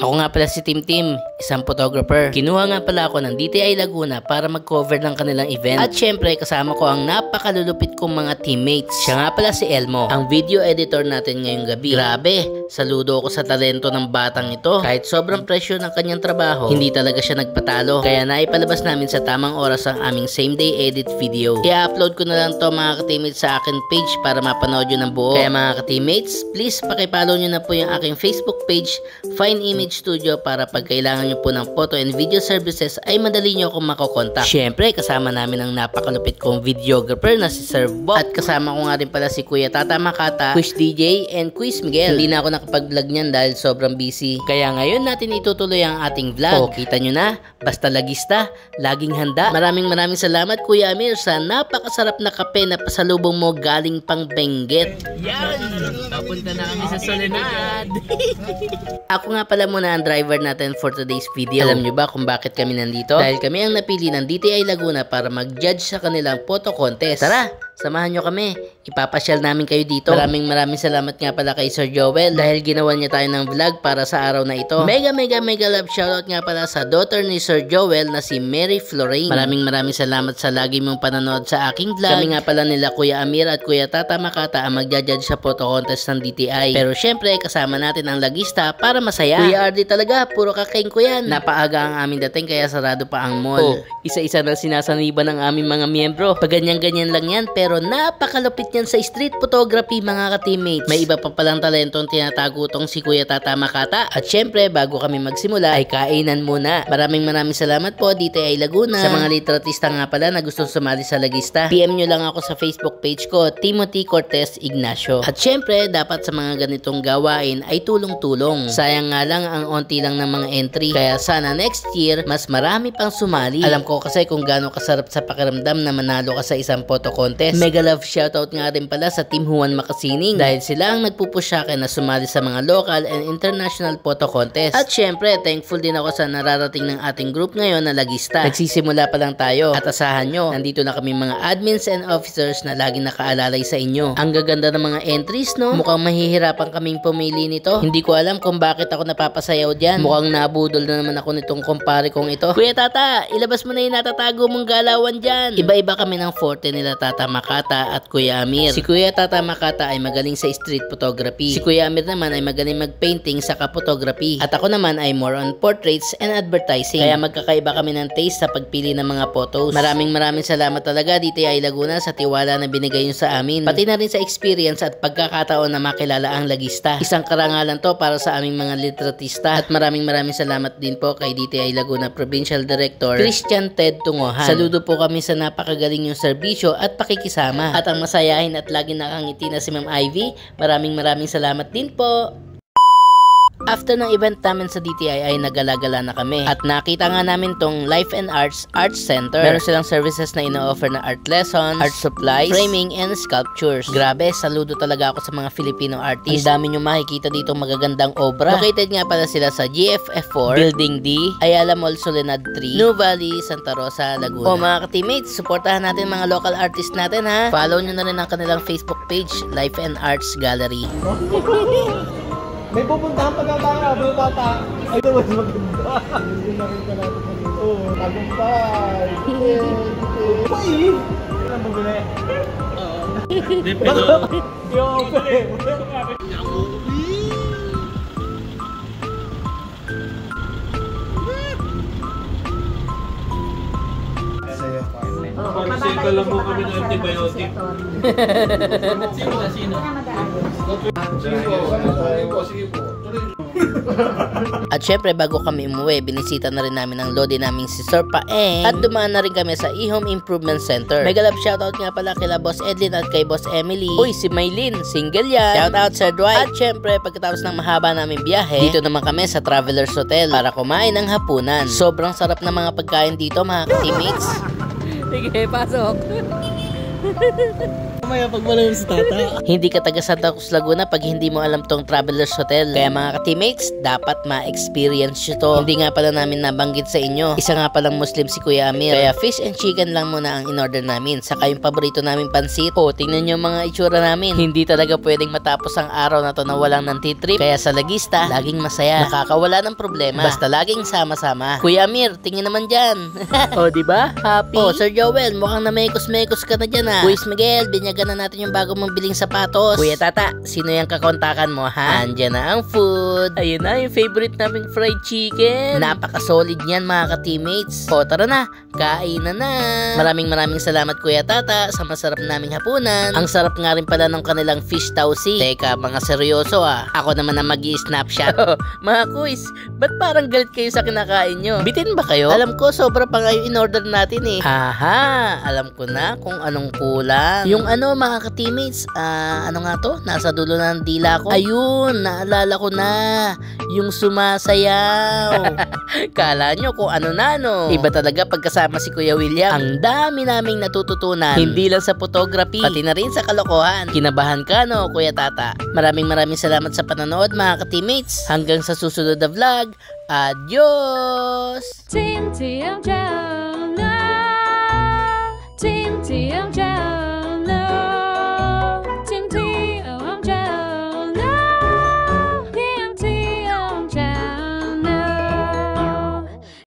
Ako nga pala si Tim Tim, isang photographer. Kinuha nga pala ako ng DTI Laguna para mag-cover ng kanilang event. At syempre kasama ko ang napakalulupit kong mga teammates. Siya nga pala si Elmo, ang video editor natin ngayong gabi. Grabe, saludo ako sa talento ng batang ito. Kahit sobrang pressure ng kanyang trabaho, hindi talaga siya nagpatalo. Kaya naipalabas namin sa tamang oras ang aming same day edit video. I-upload ko na lang to mga ka-teammates sa akin page para mapanood nyo ng buo. Kaya mga ka-teammates, please pakipollow nyo na po yung aking Facebook page, Fine Image Studio, para pag kailangan nyo po ng photo and video services ay madali nyo akong makokontak. Syempre kasama namin ang napakalupit kong videographer na si Sir Bob. At kasama ko nga rin pala si Kuya Tata Makata, Quiz DJ, and Quiz Miguel. Hindi na ako nakapag-vlog niyan dahil sobrang busy. Kaya ngayon natin itutuloy ang ating vlog. Kita nyo na, basta lagista, laging handa. Maraming salamat Kuya Amir sa napakasarap na kape na pasalubong mo galing pang Benguet. Yan! Papunta na kami sa Soledad. Ako nga pala muna ang driver natin for today's video. Alam nyo ba kung bakit kami nandito? Dahil kami ang napili ng DTI Laguna para mag-judge sa kanilang photo contest. Tara! Samahan nyo kami. Ipapasyal namin kayo dito. Maraming salamat nga pala kay Sir Joel dahil ginawa niya tayo ng vlog para sa araw na ito. Mega love shoutout nga pala sa daughter ni Sir Joel na si Mary Florine. Maraming salamat sa lagi mong panonood sa aking vlog. Kami nga pala nila Kuya Amir at Kuya Tata Makata ang magja-judge sa photo contest ng DTI. Pero syempre kasama natin ang lagista para masaya. Kuya RD talaga, puro kakain ko yan. Napaaga ang aming dating kaya sarado pa ang mall. Isa-isa na sinasaniban ng aming mga miyembro. Pag ganyan lang yan, pero napakalupit yan sa street photography mga ka-teammates. May iba pa palang talentong tinatago tong si Kuya Tata Makata. At syempre bago kami magsimula ay kainan muna. Maraming salamat po DTI Laguna. Sa mga litratista nga pala na gustong sumali sa lagista, PM nyo lang ako sa Facebook page ko, Timothy Cortez Ignacio. At syempre dapat sa mga ganitong gawain ay tulong-tulong. Sayang nga lang ang onti lang ng mga entry. Kaya sana next year mas marami pang sumali. Alam ko kasi kung gaano kasarap sa pakiramdam na manalo ka sa isang photo contest. Mega love shoutout nga rin pala sa Team Juan Makasining dahil sila ang nagpupush sa akin na sumali sa mga local and international photo contest. At syempre thankful din ako sa nararating ng ating group ngayon na lagista. Nagsisimula pa lang tayo at asahan nyo, nandito na kami mga admins and officers na laging nakaalalay sa inyo. Ang gaganda ng mga entries, no? Mukhang mahihirapan kaming pumili nito. Hindi ko alam kung bakit ako napapasayaw dyan. Mukhang nabudol na naman ako nitong kumpare kong ito. Kuya Tata, ilabas mo na yung natatago mong galawan dyan. Iba-iba kami ng forte nila Tata Makata at Kuya Amir. Si Kuya Tata Makata ay magaling sa street photography. Si Kuya Amir naman ay magaling mag-painting sa photography. At ako naman ay more on portraits and advertising. Kaya magkakaiba kami ng taste sa pagpili ng mga photos. Maraming salamat talaga DTI Laguna sa tiwala na binigay nyo sa amin. Pati na rin sa experience at pagkakataon na makilala ang lagista. Isang karangalan to para sa aming mga litratista. At maraming salamat din po kay DTI Laguna Provincial Director Christian Ted Tungohan. Saludo po kami sa napakagaling yung serbisyo at pakikisama. At ang masayahin at lagi nakangiti na si Ma'am Ivy, maraming salamat din po. After ng event namin sa DTI ay nagala-gala na kami at nakita nga namin tong Life and Arts Center. Meron silang services na ino-offer na art lessons, art supplies, framing, and sculptures. Grabe, saludo talaga ako sa mga Filipino artists. Ang dami nyo makikita dito magagandang obra. Located nga pala sila sa GFF4, Building D, Ayala Mall Soledad 3, New Valley, Santa Rosa, Laguna. O mga ka-teammates, supportahan natin mga local artists natin ha. Follow nyo na rin ang kanilang Facebook page, Life and Arts Gallery. May pupuntahan pa tayo, Bro Tata. Ay, ito mas maganda. Hindi na rin ka natin kanina. Oo, tagumpay. Uy! Hindi na mabili. Oo. Hindi, pero... Parang lang mo kami ng antibiotic. Sino? At syempre bago kami umuwi, binisita na rin namin ang lodi naming si Sir Paeng at dumaan na rin kami sa eHome Improvement Center. Mega love shoutout nga pala kila Boss Edlin at kay Boss Emily. Uy, si Maylin, single yan. Shoutout Sir Dwight. At syempre pagkatapos ng mahaba naming biyahe, dito naman kami sa Travelers Hotel para kumain ng hapunan. Sobrang sarap na mga pagkain dito mga teammates. Sige, pasok. Mamaya pag malayo si tata. Hindi ka taga Santa Cruz, Laguna pag hindi mo alam tong Travelers Hotel. Kaya mga ka-teammates, dapat ma-experience nyo to. Hindi nga pala namin nabanggit sa inyo. Isa nga palang Muslim si Kuya Amir. Kaya fish and chicken lang muna ang in-order namin. Saka yung paborito namin pansit. O, tingnan nyo mga itsura namin. Hindi talaga pwedeng matapos ang araw na to na walang nantitrip. Kaya sa Lagista, laging masaya. Nakakawala ng problema. Basta laging sama-sama. Kuya Amir, tingin naman dyan. O, diba? Happy? O, Sir Joel, mukhang na mekos-mekos ka na dyan ha. Luis Miguel, binyagan na natin yung bago mong biling sapatos. Kuya Tata, sino yung kakontakan mo ha? Andyan na ang food. Ayun na, yung favorite naming fried chicken. Napaka-solid niyan mga ka-teammates. O, tara na, kainan na. Maraming salamat Kuya Tata sa masarap naming hapunan. Ang sarap nga rin pala ng kanilang fish tausi. Teka, mga seryoso ah. Ako naman na mag-i-snapshot. Mga kuys, ba't parang galit kayo sa kinakain nyo? Bitin ba kayo? Alam ko, sobra pa nga yung in-order natin eh. Aha, alam ko na kung anong kulang. Yung ano mga ka-teammates, ano nga to? Nasa dulo ng dila ko. Ayun, naalala ko na. Yung sumasayaw. Kala nyo kung ano na no. Iba talaga pagkasama si Kuya William. Ang dami naming natututunan. Hindi lang sa photography, pati na rin sa kalokohan. Kinabahan ka no, Kuya Tata. Maraming salamat sa panonood mga ka-teammates. Hanggang sa susunod na vlog. Adios! Team TMJ.